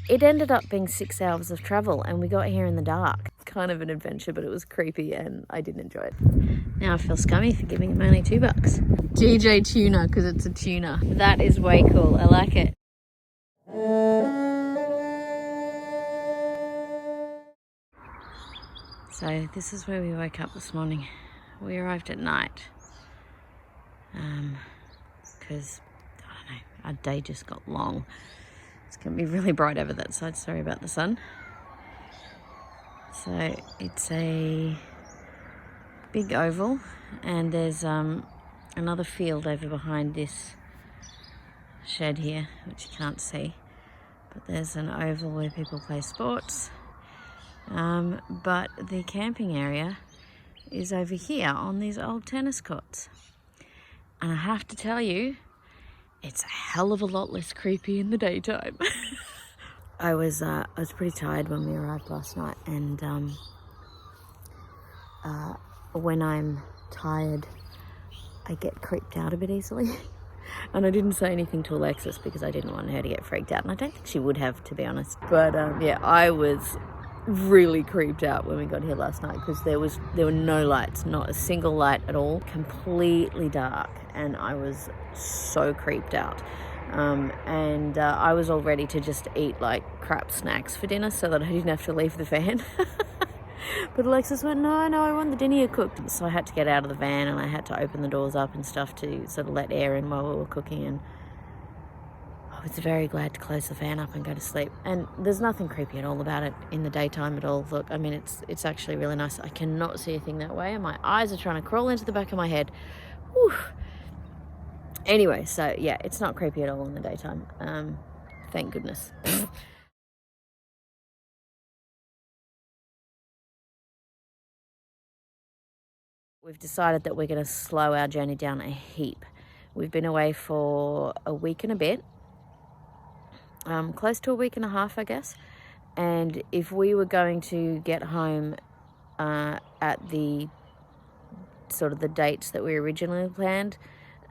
It ended up being 6 hours of travel and we got here in the dark. Kind of an adventure, but it was creepy and I didn't enjoy it. Now I feel scummy for giving him only $2. GJ Tuna, because it's a tuna. That is way cool. I like it. So this is where we woke up this morning. We arrived at night because, I don't know, our day just got long. It's going to be really bright over that side. Sorry about the sun. So it's a big oval and there's another field over behind this shed here, which you can't see. But there's an oval where people play sports. But the camping area is over here on these old tennis courts. And I have to tell you, it's a hell of a lot less creepy in the daytime. I was pretty tired when we arrived last night, and when I'm tired, I get creeped out a bit easily. And I didn't say anything to Alexis because I didn't want her to get freaked out, and I don't think she would have, to be honest. But yeah, I was really creeped out when we got here last night because there were no lights, not a single light at all, completely dark, and I was so creeped out. And I was all ready to just eat like crap snacks for dinner so that I didn't have to leave the van. But Alexis went, no, I want the dinner cooked. So I had to get out of the van and I had to open the doors up and stuff to sort of let air in while we were cooking. And I was very glad to close the fan up and go to sleep. And there's nothing creepy at all about it in the daytime at all. Look, I mean, it's actually really nice. I cannot see a thing that way, and my eyes are trying to crawl into the back of my head. Whew. Anyway, so yeah, it's not creepy at all in the daytime. Thank goodness. We've decided that we're going to slow our journey down a heap. We've been away for a week and a bit, close to a week and a half, I guess. And if we were going to get home at the sort of the dates that we originally planned,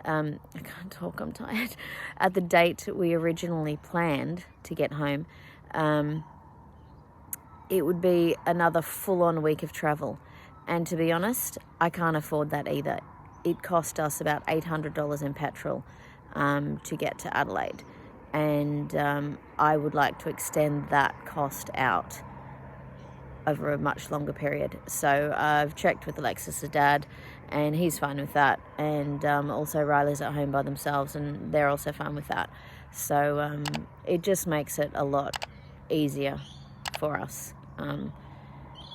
I can't talk, I'm tired. At the date we originally planned to get home, it would be another full-on week of travel. And to be honest, I can't afford that either. It cost us about $800 in petrol to get to Adelaide. And I would like to extend that cost out over a much longer period. So I've checked with Alexis' dad, and he's fine with that. And also Riley's at home by themselves, and they're also fine with that. So it just makes it a lot easier for us.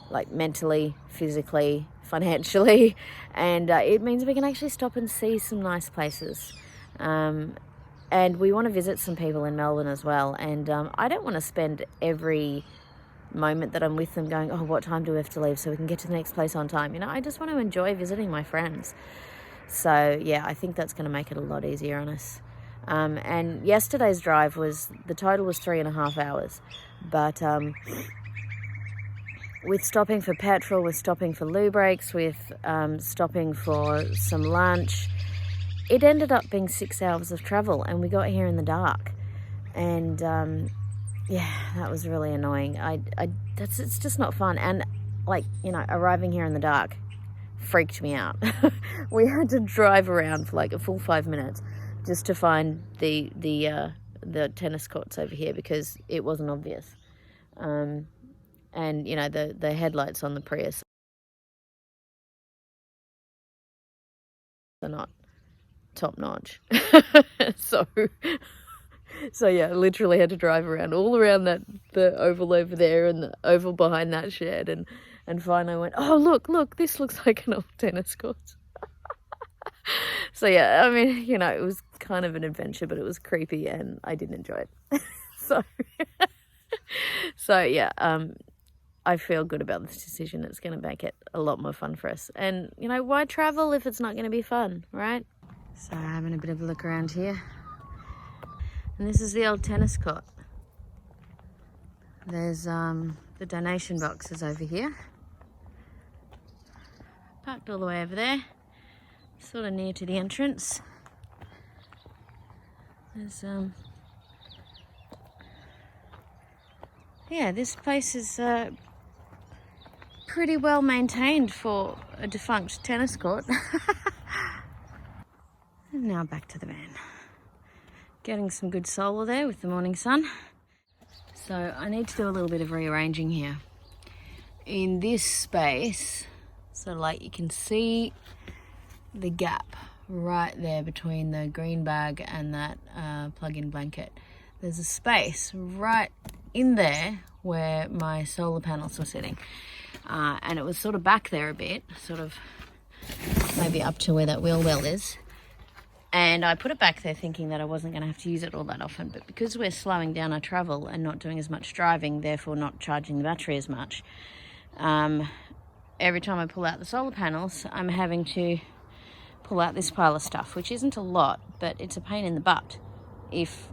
Like mentally, physically, financially, and it means we can actually stop and see some nice places. And we want to visit some people in Melbourne as well, and I don't want to spend every moment that I'm with them going, oh, what time do we have to leave so we can get to the next place on time? You know, I just want to enjoy visiting my friends. So yeah, I think that's going to make it a lot easier on us. And yesterday's drive the total was 3.5 hours, but with stopping for petrol, with stopping for loo breaks, with stopping for some lunch, it ended up being 6 hours of travel, and we got here in the dark. And yeah, that was really annoying. It's just not fun. And like, you know, arriving here in the dark freaked me out. We had to drive around for like a full 5 minutes just to find the tennis courts over here because it wasn't obvious. And, you know, the headlights on the Prius are not top notch. So yeah, I literally had to drive around all around the oval over there and the oval behind that shed. And finally I went, oh, look, this looks like an old tennis court. So yeah, I mean, you know, it was kind of an adventure, but it was creepy and I didn't enjoy it. So yeah, I feel good about this decision. It's going to make it a lot more fun for us. And, you know, why travel if it's not going to be fun, right? So having a bit of a look around here. And this is the old tennis court. There's the donation boxes over here. Parked all the way over there. Sort of near to the entrance. There's Yeah, this place is pretty well maintained for a defunct tennis court. And now back to the van. Getting some good solar there with the morning sun. So I need to do a little bit of rearranging here. In this space, so like you can see the gap right there between the green bag and that plug-in blanket. There's a space right in there where my solar panels were sitting. And it was sort of back there a bit, sort of maybe up to where that wheel well is. And I put it back there thinking that I wasn't going to have to use it all that often. But because we're slowing down our travel and not doing as much driving, therefore not charging the battery as much, every time I pull out the solar panels, I'm having to pull out this pile of stuff, which isn't a lot, but it's a pain in the butt if,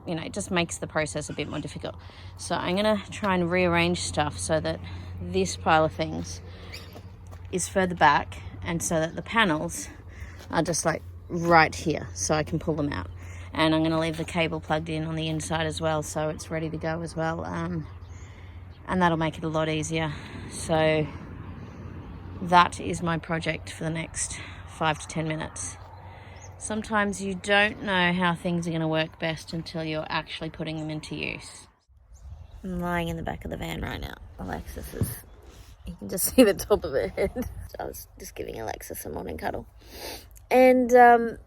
you know, it just makes the process a bit more difficult. So I'm going to try and rearrange stuff so that this pile of things is further back and so that the panels are just like right here so I can pull them out. And I'm going to leave the cable plugged in on the inside as well so it's ready to go as well. And that'll make it a lot easier. So that is my project for the next 5 to 10 minutes. Sometimes you don't know how things are going to work best until you're actually putting them into use. I'm lying in the back of the van right now. Alexis is, you can just see the top of her head. I was just giving Alexis a morning cuddle. And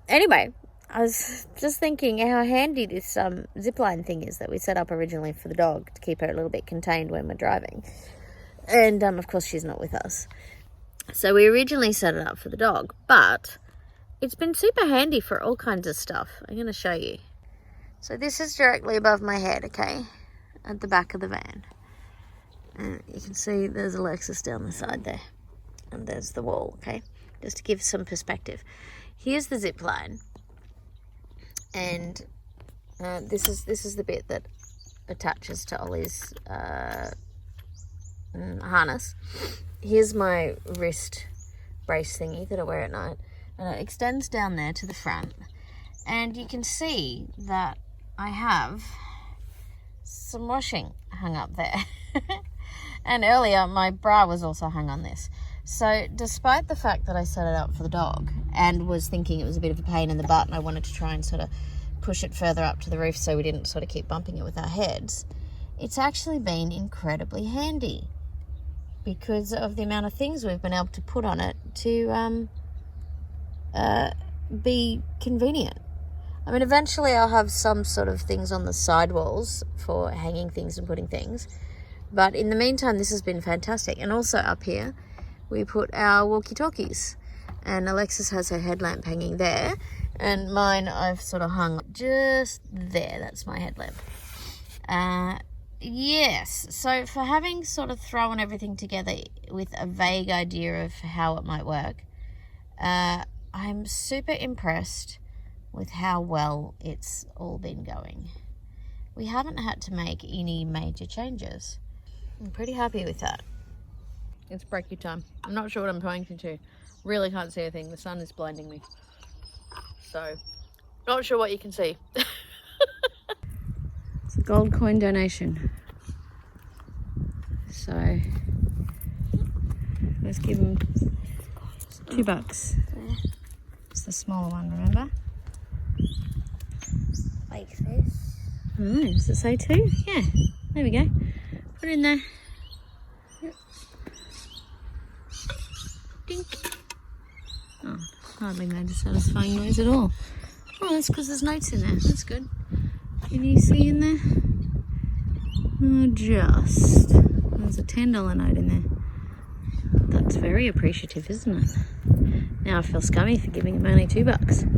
anyway, I was just thinking how handy this zipline thing is that we set up originally for the dog to keep her a little bit contained when we're driving. And of course she's not with us. So we originally set it up for the dog, but it's been super handy for all kinds of stuff. I'm going to show you. So this is directly above my head, okay, at the back of the van. And you can see there's Alexis down the side there. And there's the wall, okay, just to give some perspective. Here's the zip line. And this is the bit that attaches to Ollie's harness. Here's my wrist brace thingy that I wear at night. And it extends down there to the front. And you can see that I have some washing hung up there. And earlier my bra was also hung on this. So despite the fact that I set it up for the dog and was thinking it was a bit of a pain in the butt and I wanted to try and sort of push it further up to the roof so we didn't sort of keep bumping it with our heads, it's actually been incredibly handy because of the amount of things we've been able to put on it to be convenient. I mean, eventually I'll have some sort of things on the side walls for hanging things and putting things. But in the meantime, this has been fantastic. And also up here, we put our walkie-talkies. And Alexis has her headlamp hanging there. And mine I've sort of hung just there. That's my headlamp. Yes. So for having sort of thrown everything together with a vague idea of how it might work, I'm super impressed with how well it's all been going. We haven't had to make any major changes. I'm pretty happy with that. It's breakfast time. I'm not sure what I'm pointing to. Really can't see a thing. The sun is blinding me. So, not sure what you can see. It's a gold coin donation. So, let's give him $2. It's the smaller one, remember? Like this. Oh, does it say 2? Yeah, there we go. Put it in there. Yep. Dink. Oh, hardly made a satisfying noise at all. Oh, that's because there's notes in there. That's good. Can you see in there? Oh, just. There's a $10 note in there. That's very appreciative, isn't it? Now I feel scummy for giving him only $2.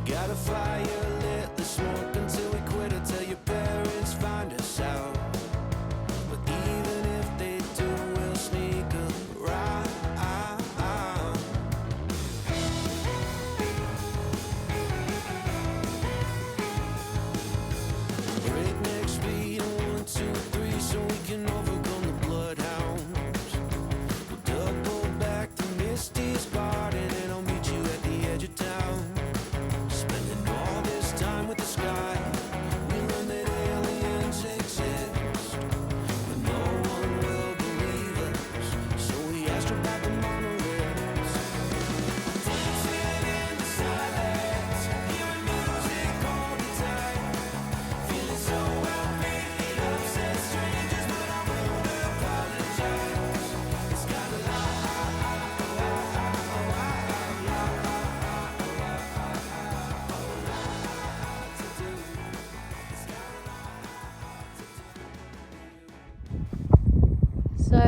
Got a fire lit, the smoke until we quit it.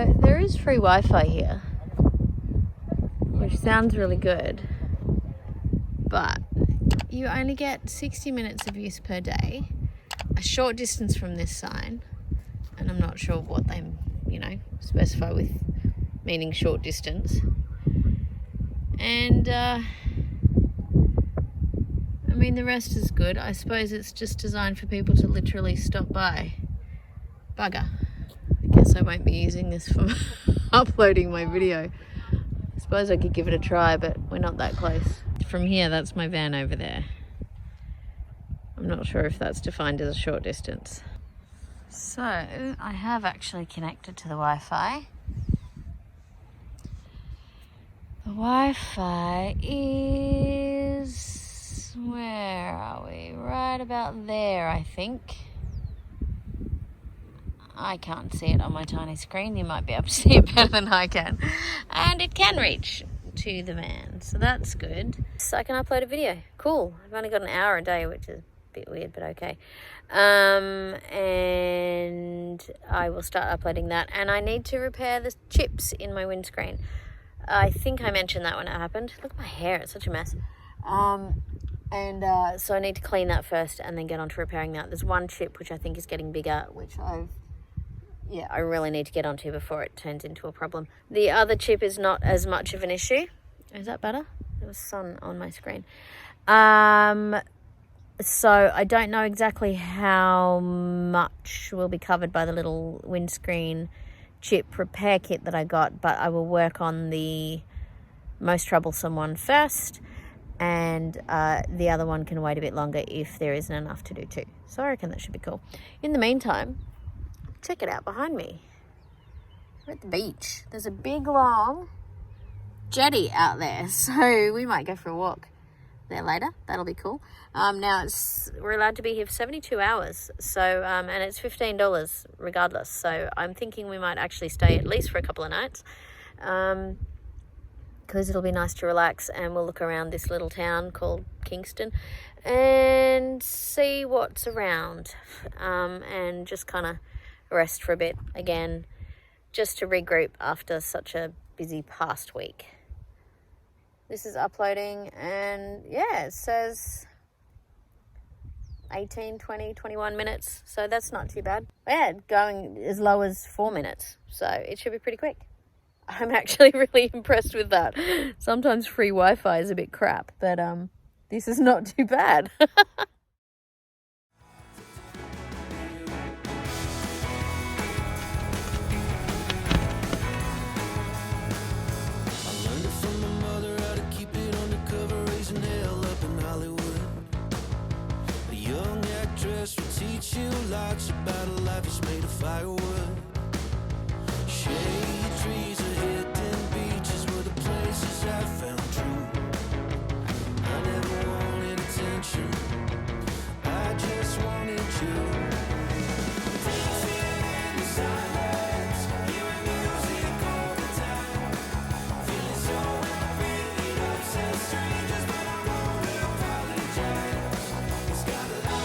So there is free Wi-Fi here, which sounds really good, but you only get 60 minutes of use per day, a short distance from this sign, and I'm not sure what they, specify with meaning short distance. And the rest is good. I suppose it's just designed for people to literally stop by. Bugger. I guess I won't be using this for uploading my video. I suppose I could give it a try, but we're not that close. From here, that's my van over there. I'm not sure if that's defined as a short distance. So I have actually connected to the Wi-Fi. The Wi-Fi is, where are we? Right about there, I think. I can't see it on my tiny screen. You might be able to see it better than I can. And it can reach to the van, so that's good. So I can upload a video. Cool. I've only got an hour a day, which is a bit weird, but okay. And I will start uploading that. And I need to repair the chips in my windscreen. I think I mentioned that when it happened. Look at my hair, it's such a mess. So I need to clean that first and then get on to repairing that. There's one chip which I think is getting bigger, which I really need to get onto before it turns into a problem. The other chip is not as much of an issue. Is that better? There was sun on my screen. So I don't know exactly how much will be covered by the little windscreen chip repair kit that I got, but I will work on the most troublesome one first, and the other one can wait a bit longer if there isn't enough to do too. So I reckon that should be cool. In the meantime, check it out behind me. We're at the beach. There's a big long jetty out there, so we might go for a walk there later. That'll be cool. Now we're allowed to be here for 72 hours, so and it's $15 regardless, so I'm thinking we might actually stay at least for a couple of nights, because it'll be nice to relax, and we'll look around this little town called Kingston and see what's around, and just kind of rest for a bit again, just to regroup after such a busy past week. This is uploading, and yeah, it says 18, 20, 21 minutes, so that's not too bad. Yeah, going as low as 4 minutes, so it should be pretty quick. I'm actually really impressed with that. Sometimes free Wi-Fi is a bit crap, but this is not too bad. Will teach you lots about a life that's made of firewood. Shade trees or hidden beaches were the places I found true. I never wanted attention, I just wanted you. Dancing in the silence, hearing music all the time. Feeling so happy, it upsets strangers, but I won't apologize. It's got a lot.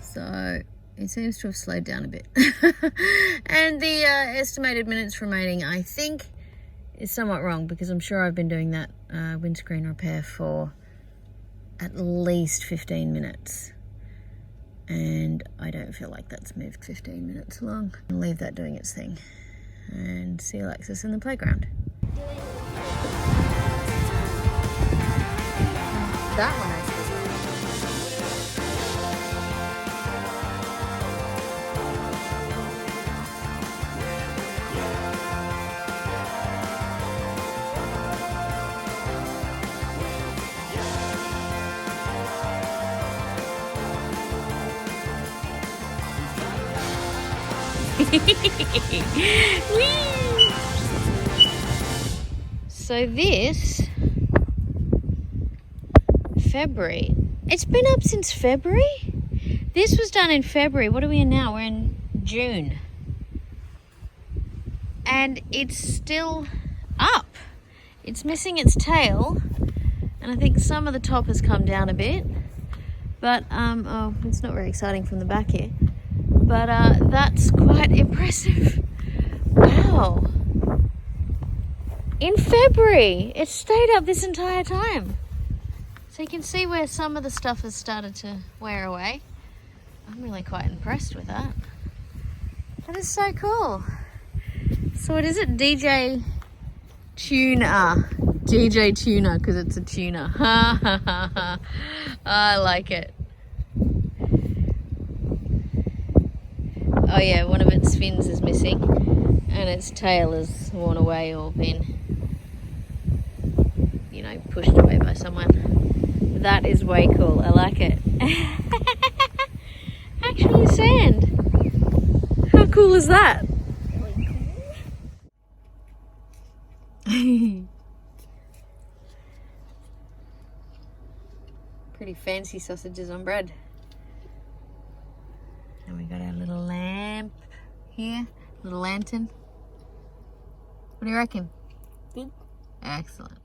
So it seems to have slowed down a bit. And the estimated minutes remaining, I think, is somewhat wrong, because I'm sure I've been doing that windscreen repair for at least 15 minutes. And I don't feel like that's moved 15 minutes along. I'll leave that doing its thing and see Alexis in the playground. That one I suppose. Whee! So this February. It's been up since February? This was done in February. What are we in now? We're in June. And it's still up. It's missing its tail. And I think some of the top has come down a bit. But, oh, it's not very exciting from the back here. But that's quite impressive. Wow. In February. It stayed up this entire time. So you can see where some of the stuff has started to wear away. I'm really quite impressed with that. That is so cool. So what is it? DJ Tuna. DJ Tuna, because it's a tuna. Ha ha ha ha. I like it. Oh yeah, one of its fins is missing. And its tail is worn away or been, you know, pushed away by someone. That is way cool. I like it. Actually sand. How cool is that? Pretty fancy sausages on bread. And we got our little lamp here, little lantern. What do you reckon? Good. Excellent.